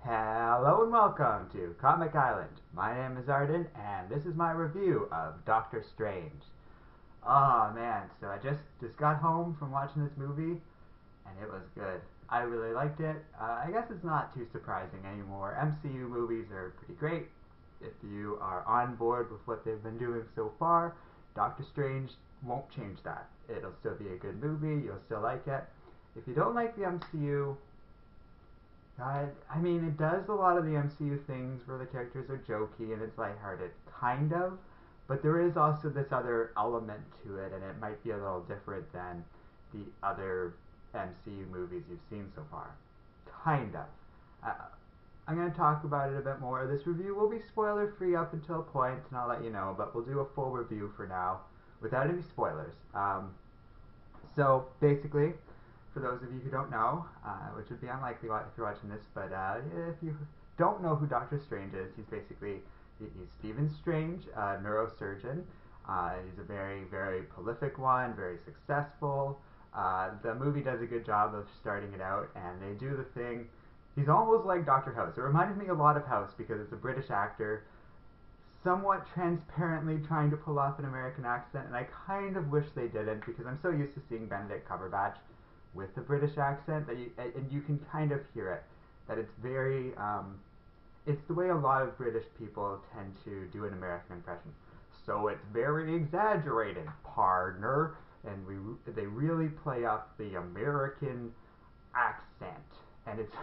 Hello and welcome to Comic Island. My name is Arden, and this is my review of Doctor Strange. Oh man, so I just got home from watching this movie, and it was good. I really liked it. I guess it's not too surprising anymore. MCU movies are pretty great. If you are on board with what they've been doing so far, Doctor Strange won't change that. It'll still be a good movie. You'll still like it. If you don't like the MCU, I mean, it does a lot of the MCU things where the characters are jokey and it's lighthearted, kind of, but there is also this other element to it, and it might be a little different than the other MCU movies you've seen so far. Kind of. Uh, I'm going to talk about it a bit more. This review will be spoiler free up until a point, and I'll let you know, but we'll do a full review for now without any spoilers. So basically, for those of you who don't know, which would be unlikely if you're watching this, but if you don't know who Doctor Strange is, he's Stephen Strange, a neurosurgeon. He's a very, very prolific one, very successful. The movie does a good job of starting it out, and they do the thing. He's almost like Doctor House. It reminded me a lot of House because it's a British actor, somewhat transparently trying to pull off an American accent, and I kind of wish they didn't because I'm so used to seeing Benedict Cumberbatch with the British accent that you can kind of hear it. That it's very it's the way a lot of British people tend to do an American impression. So it's very exaggerated, partner, and they really play up the American accent, and it's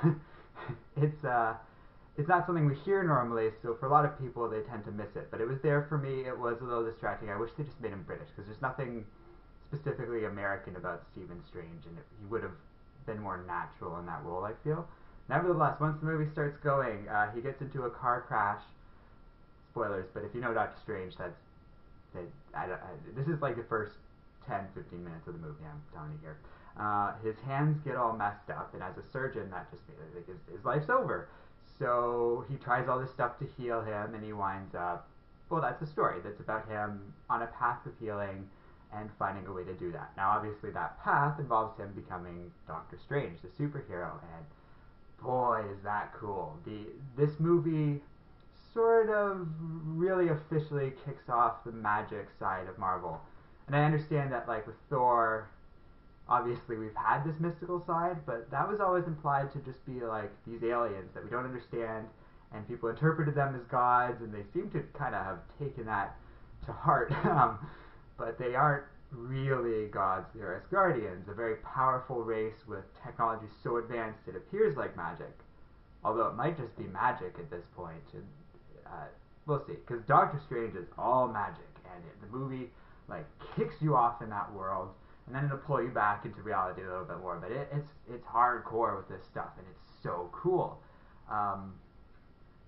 it's not something we hear normally, so for a lot of people they tend to miss it. But it was there for me. It was a little distracting. I wish they just made him British because there's nothing specifically American about Stephen Strange, and he would have been more natural in that role, I feel. Nevertheless, once the movie starts going, he gets into a car crash. Spoilers, but if you know Doctor Strange, this is like the first 10-15 minutes of the movie, I'm telling you here. His hands get all messed up, and as a surgeon, that just means like, his life's over. So he tries all this stuff to heal him, and he winds up. Well, that's a story that's about him on a path of healing and finding a way to do that. Now, obviously, that path involves him becoming Doctor Strange, the superhero, and boy, is that cool. This movie sort of really officially kicks off the magic side of Marvel. And I understand that, like with Thor, obviously we've had this mystical side, but that was always implied to just be like these aliens that we don't understand, and people interpreted them as gods, and they seem to kind of have taken that to heart. But they aren't really gods. They're Asgardians, a very powerful race with technology so advanced it appears like magic. Although it might just be magic at this point. And, we'll see. Because Doctor Strange is all magic, and the movie like kicks you off in that world, and then it'll pull you back into reality a little bit more. But it's hardcore with this stuff, and it's so cool.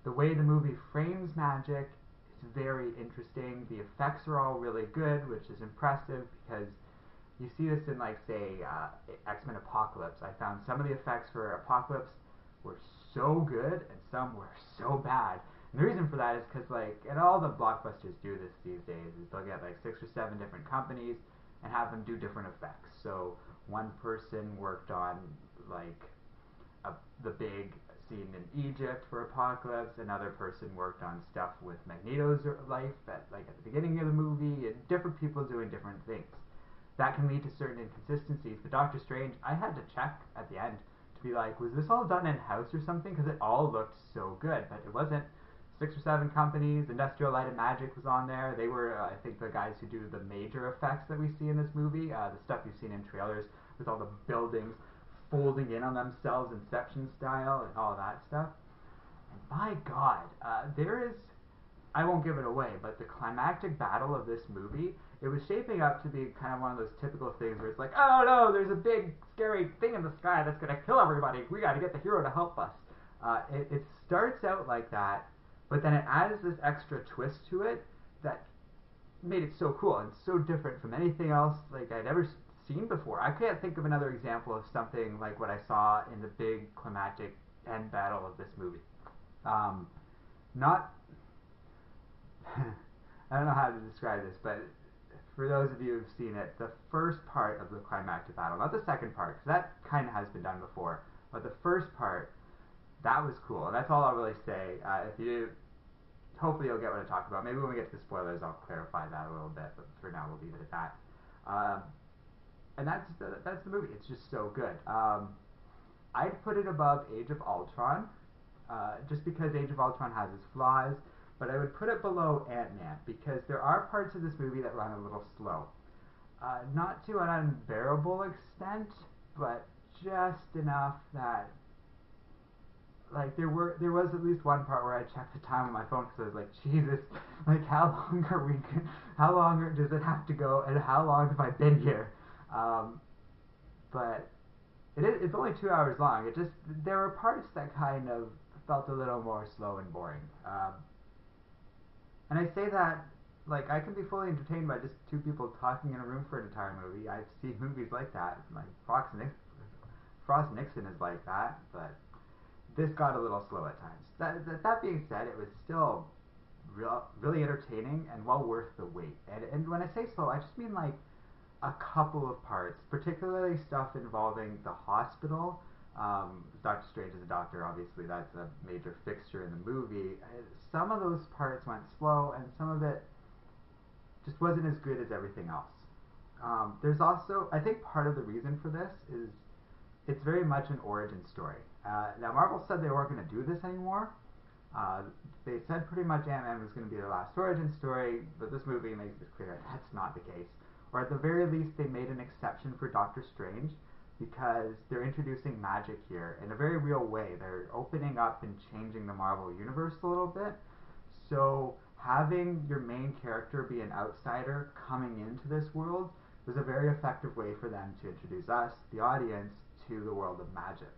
The way the movie frames magic is very interesting. The effects are all really good, which is impressive because you see this in, like, say, X-Men Apocalypse. I found some of the effects for Apocalypse were so good and some were so bad. And the reason for that is because, like, and all the blockbusters do this these days, is they'll get like 6 or 7 different companies and have them do different effects. So one person worked on like the big scene in Egypt for Apocalypse. Another person worked on stuff with Magneto's life at the beginning of the movie, and different people doing different things. That can lead to certain inconsistencies. But Doctor Strange, I had to check at the end to be like, was this all done in house or something? Because it all looked so good, but it wasn't. 6 or 7 companies. Industrial Light and Magic was on there. They were, I think, the guys who do the major effects that we see in this movie. The stuff you've seen in trailers with all the buildings folding in on themselves, Inception style, and all that stuff. And my God, there is. I won't give it away, but the climactic battle of this movie, it was shaping up to be kind of one of those typical things where it's like, oh no, there's a big scary thing in the sky that's going to kill everybody. We got to get the hero to help us. It starts out like that, but then it adds this extra twist to it that made it so cool and so different from anything else like I'd ever seen before. I can't think of another example of something like what I saw in the big climactic end battle of this movie. Not I don't know how to describe this, but for those of you who've seen it, the first part of the climactic battle, not the second part, because that kind of has been done before, but the first part, that was cool. And that's all I'll really say. If you hopefully you'll get what I talk about. Maybe when we get to the spoilers, I'll clarify that a little bit. But for now, we'll leave it at that. Um, and that's the movie. It's just so good. I'd put it above Age of Ultron, just because Age of Ultron has its flaws. But I would put it below Ant-Man because there are parts of this movie that run a little slow. Not to an unbearable extent, but just enough that like there was at least one part where I checked the time on my phone because I was like, Jesus, like how long does it have to go, and how long have I been here? But it's only 2 hours long. It just there were parts that kind of felt a little more slow and boring. And I say that like I can be fully entertained by just two people talking in a room for an entire movie. I've seen movies like that, like Frost Nixon is like that, but this got a little slow at times. That being said, it was still really entertaining and well worth the wait. And when I say slow, I just mean like a couple of parts, particularly stuff involving the hospital. Doctor Strange is a doctor, obviously, that's a major fixture in the movie. Some of those parts went slow, and some of it just wasn't as good as everything else. There's also, I think part of the reason for this is it's very much an origin story. Now, Marvel said they weren't going to do this anymore. They said pretty much Ant-Man was going to be their last origin story, but this movie makes it clear that's not the case. Or at the very least, they made an exception for Doctor Strange because they're introducing magic here in a very real way. They're opening up and changing the Marvel Universe a little bit. So having your main character be an outsider coming into this world was a very effective way for them to introduce us, the audience, to the world of magic.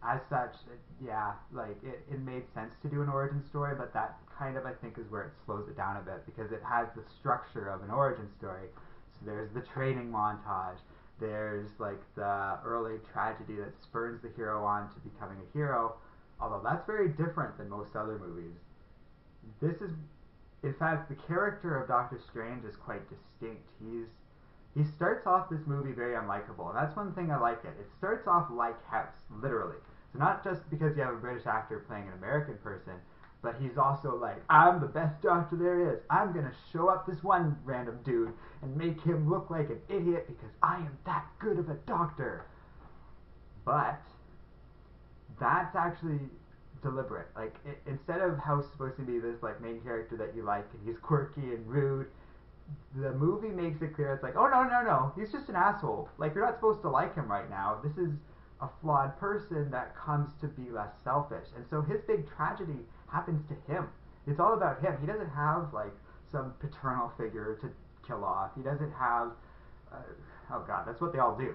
As such, yeah, like it made sense to do an origin story, but that kind of I think is where it slows it down a bit because it has the structure of an origin story. So there's the training montage, there's like the early tragedy that spurs the hero on to becoming a hero, although that's very different than most other movies. This is, in fact, the character of Doctor Strange is quite distinct. He starts off this movie very unlikable, and that's one thing I like it. It starts off like House, literally. So not just because you have a British actor playing an American person, but he's also like, I'm the best doctor there is. I'm going to show up this one random dude and make him look like an idiot because I am that good of a doctor. But that's actually deliberate. Like, instead of House supposed to be this like main character that you like and he's quirky and rude, the movie makes it clear it's like, oh no, he's just an asshole. Like, you're not supposed to like him right now. This is a flawed person that comes to be less selfish. And so his big tragedy happens to him. It's all about him. He doesn't have like some paternal figure to kill off. He doesn't have oh god, that's what they all do.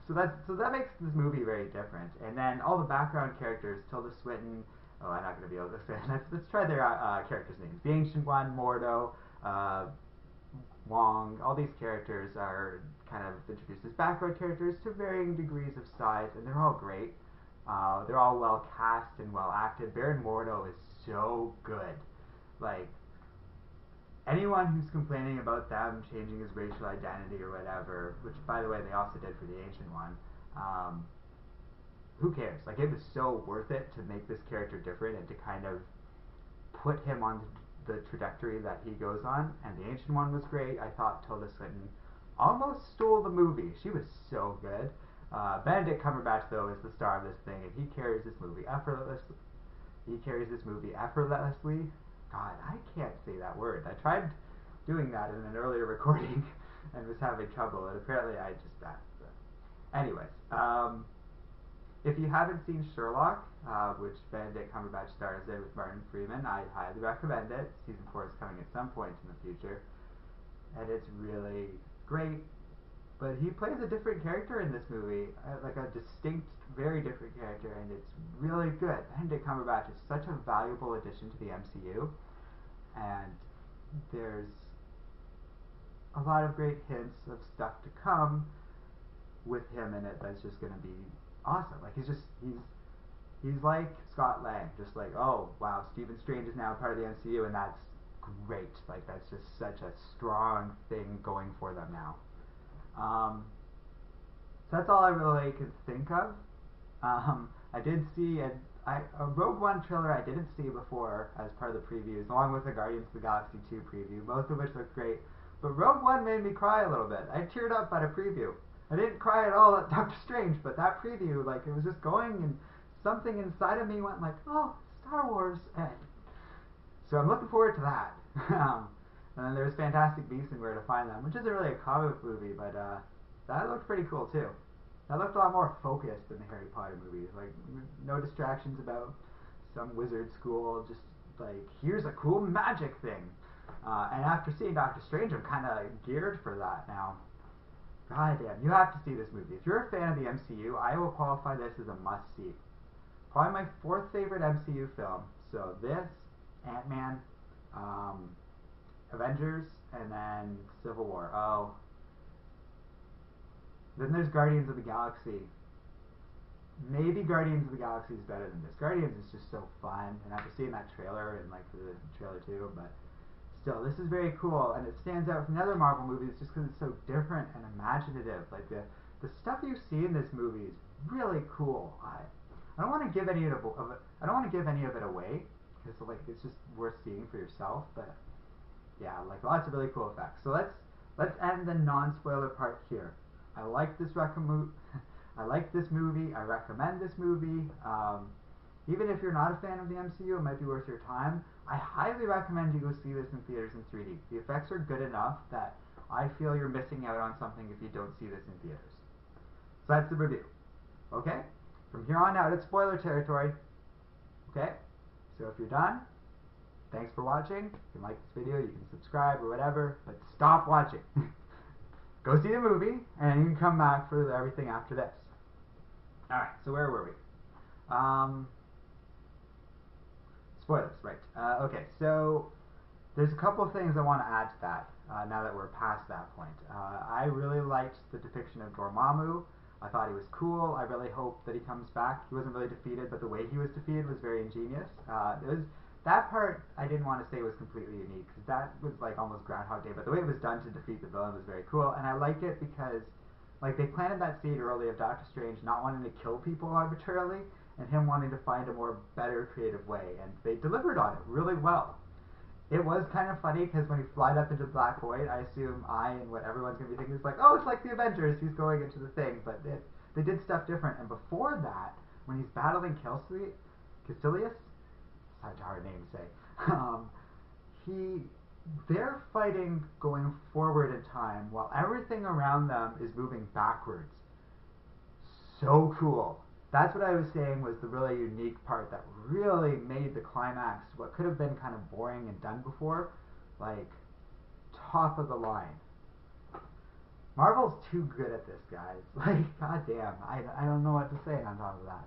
So that makes this movie very different. And then all the background characters, Tilda Swinton. Oh, I'm not going to be able to say. Let's try their characters' names. The Ancient One, Mordo, Wong. All these characters are kind of introduced as background characters to varying degrees of size, and they're all great. They're all well cast and well acted. Baron Mordo is so good. Like, anyone who's complaining about them changing his racial identity or whatever, which by the way they also did for the Ancient One, who cares? Like, it was so worth it to make this character different and to kind of put him on the trajectory that he goes on. And the Ancient One was great. I thought Tilda Swinton almost stole the movie. She was so good. Benedict Cumberbatch, though, is the star of this thing, and he carries this movie effortlessly. God, I can't say that word. I tried doing that in an earlier recording and was having trouble, and apparently I just anyways, if you haven't seen Sherlock, which Benedict Cumberbatch stars in with Martin Freeman, I highly recommend it. Season 4 is coming at some point in the future, and it's really great. But he plays a different character in this movie, like a distinct, very different character, and it's really good. Benedict Cumberbatch is such a valuable addition to the MCU, and there's a lot of great hints of stuff to come with him in it that's just going to be awesome. Like, he's like Scott Lang, just like, oh wow, Stephen Strange is now part of the MCU, and that's great. Like, that's just such a strong thing going for them now. So that's all I really could think of. I did see, and a Rogue One trailer I didn't see before as part of the previews, along with the Guardians of the Galaxy 2 preview, both of which look great. But Rogue One made me cry a little bit. I teared up at a preview. I didn't cry at all at Doctor Strange, but that preview, like, it was just going, and something inside of me went like, oh, Star Wars. And so I'm looking forward to that. And then there's Fantastic Beasts and Where to Find Them, which isn't really a comic movie, but that looked pretty cool too. That looked a lot more focused than the Harry Potter movies. Like, no distractions about some wizard school. Just like, here's a cool magic thing. And after seeing Doctor Strange, I'm kind of geared for that now. God damn, you have to see this movie. If you're a fan of the MCU, I will qualify this as a must-see. Probably my fourth favorite MCU film. So this, Ant-Man, Avengers, and then Civil War. Oh. Then there's Guardians of the Galaxy. Maybe Guardians of the Galaxy is better than this. Guardians is just so fun, and after seeing that trailer, and like the trailer too, but still, this is very cool, and it stands out from the other Marvel movies just because it's so different and imaginative. Like the stuff you see in this movie is really cool. I don't want to give any of it. I don't want to give any of it away because like it's just worth seeing for yourself. But yeah, like lots of really cool effects. So let's end the non-spoiler part here. I like this I like this movie. I recommend this movie. Even if you're not a fan of the MCU, it might be worth your time. I highly recommend you go see this in theaters in 3D. The effects are good enough that I feel you're missing out on something if you don't see this in theaters. So that's the review. Okay? From here on out, it's spoiler territory. Okay? So if you're done, thanks for watching. If you like this video, you can subscribe or whatever, but stop watching. Go see the movie, and you can come back for everything after this. Alright, so where were we? Spoilers, right. Okay, so there's a couple of things I want to add to that now that we're past that point. I really liked the depiction of Dormammu. I thought he was cool. I really hope that he comes back. He wasn't really defeated, but the way he was defeated was very ingenious. That part I didn't want to say was completely unique, because that was like almost Groundhog Day, but the way it was done to defeat the villain was very cool, and I like it because like they planted that seed early of Doctor Strange not wanting to kill people arbitrarily, and him wanting to find a more better creative way, and they delivered on it really well. It was kind of funny because when he flied up into Black Void, I assume and what everyone's going to be thinking is like, oh, it's like the Avengers, he's going into the thing, but they did stuff different, and before that, when he's battling Caecilius, such a hard name to say, they're fighting going forward in time while everything around them is moving backwards. So cool. That's what I was saying was the really unique part that really made the climax, what could have been kind of boring and done before, like top of the line. Marvel's too good at this, guys. Like, goddamn, I don't know what to say on top of that.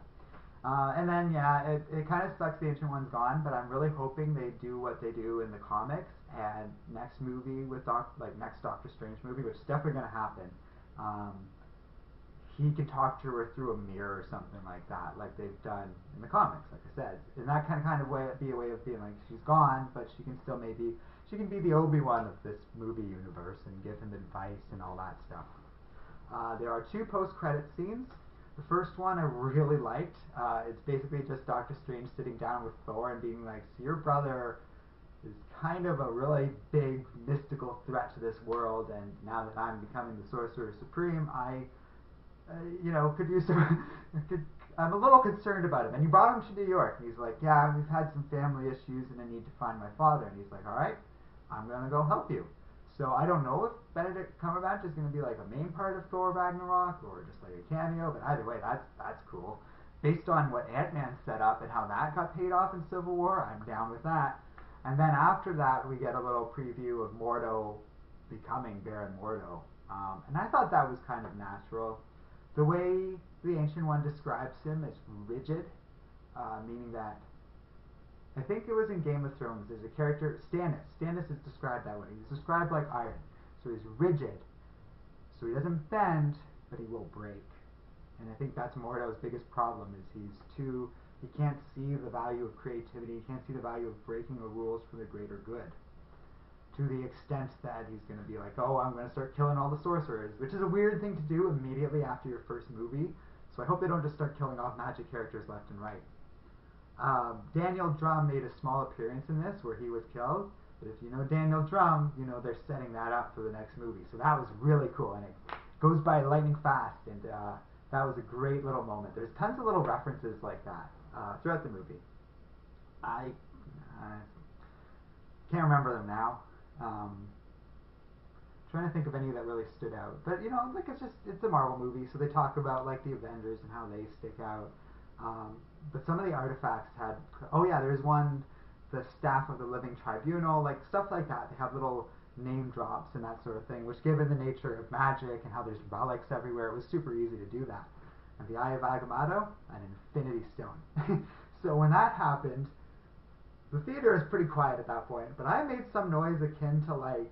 And then, yeah, it kind of sucks the Ancient One's gone, but I'm really hoping they do what they do in the comics, and next movie with next Doctor Strange movie, which is definitely going to happen, he can talk to her through a mirror or something like that, like they've done in the comics, like I said. And that kind of way, be a way of being like, she's gone, but she can still she can be the Obi-Wan of this movie universe and give him advice and all that stuff. There are 2 post-credit scenes. The first one I really liked. It's basically just Doctor Strange sitting down with Thor and being like, so your brother is kind of a really big mystical threat to this world, and now that I'm becoming the Sorcerer Supreme, could use some, I'm a little concerned about him. And you brought him to New York, and he's like, yeah, we've had some family issues, and I need to find my father. And he's like, alright, I'm gonna go help you. So I don't know if Benedict Cumberbatch is going to be like a main part of Thor Ragnarok or just like a cameo, but either way, that's cool. Based on what Ant-Man set up and how that got paid off in Civil War, I'm down with that. And then after that, we get a little preview of Mordo becoming Baron Mordo. And I thought that was kind of natural. The way the Ancient One describes him is rigid, meaning that I think it was in Game of Thrones. There's a character, Stannis. Stannis is described that way. He's described like iron. So he's rigid. So he doesn't bend, but he will break. And I think that's Mordo's biggest problem is he can't see the value of creativity. He can't see the value of breaking the rules for the greater good. To the extent that he's going to be like, oh, I'm going to start killing all the sorcerers, which is a weird thing to do immediately after your first movie. So I hope they don't just start killing off magic characters left and right. Daniel Drum made a small appearance in this where he was killed. But if you know Daniel Drum, you know they're setting that up for the next movie. So that was really cool, and it goes by lightning fast, and that was a great little moment. There's tons of little references like that throughout the movie. I can't remember them now. Trying to think of any that really stood out, but you know, like it's a Marvel movie, so they talk about like the Avengers and how they stick out. But some of the artifacts had, oh yeah, there's one, the staff of the Living Tribunal, like stuff like that. They have little name drops and that sort of thing, which given the nature of magic and how there's relics everywhere, it was super easy to do that. And the Eye of Agamotto, an Infinity Stone. So when that happened, the theater is pretty quiet at that point, but I made some noise akin to like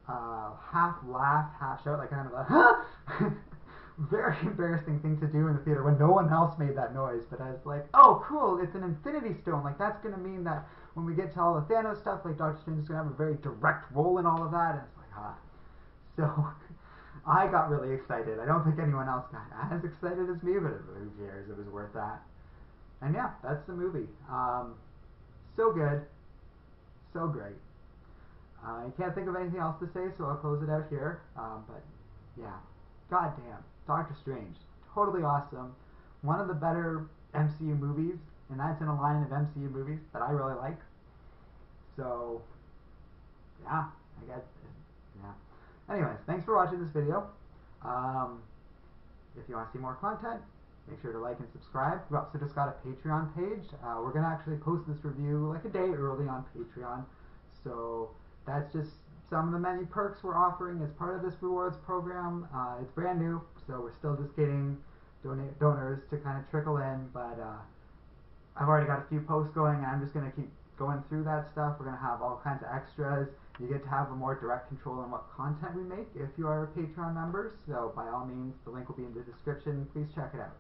half laugh, half shout, like kind of a very embarrassing thing to do in the theater when no one else made that noise. But I was like, oh cool, it's an Infinity Stone, like that's gonna mean that when we get to all the Thanos stuff, like Doctor Strange is gonna have a very direct role in all of that. And it's like, so I got really excited. I don't think anyone else got as excited as me, but who cares, it was worth that. And yeah, that's the movie. So good, so great. I can't think of anything else to say, so I'll close it out here. But yeah, goddamn, Doctor Strange, totally awesome. One of the better MCU movies, and that's in a line of MCU movies that I really like. So yeah, I guess, yeah. Anyways, thanks for watching this video. If you want to see more content, make sure to like and subscribe. We also just got a Patreon page. We're going to actually post this review like a day early on Patreon. So that's just some of the many perks we're offering as part of this rewards program. It's brand new, so we're still just getting donors to kind of trickle in. But I've already got a few posts going, and I'm just going to keep going through that stuff. We're going to have all kinds of extras. You get to have a more direct control on what content we make if you are Patreon members. So by all means, the link will be in the description. Please check it out.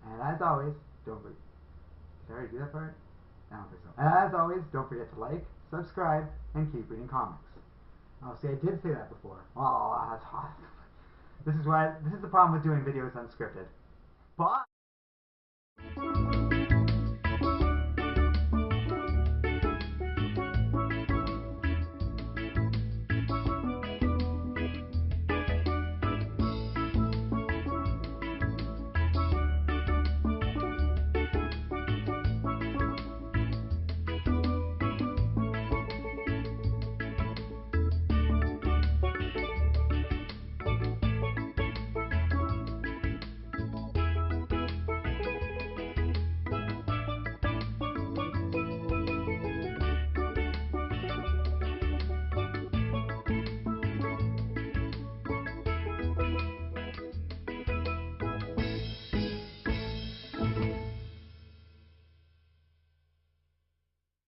And as always, don't forget. Did I already do that part? I don't think so. As always, don't forget to like, subscribe, and keep reading comics. Oh, see, I did say that before. Oh, that's hot. This is the problem with doing videos unscripted. Bye.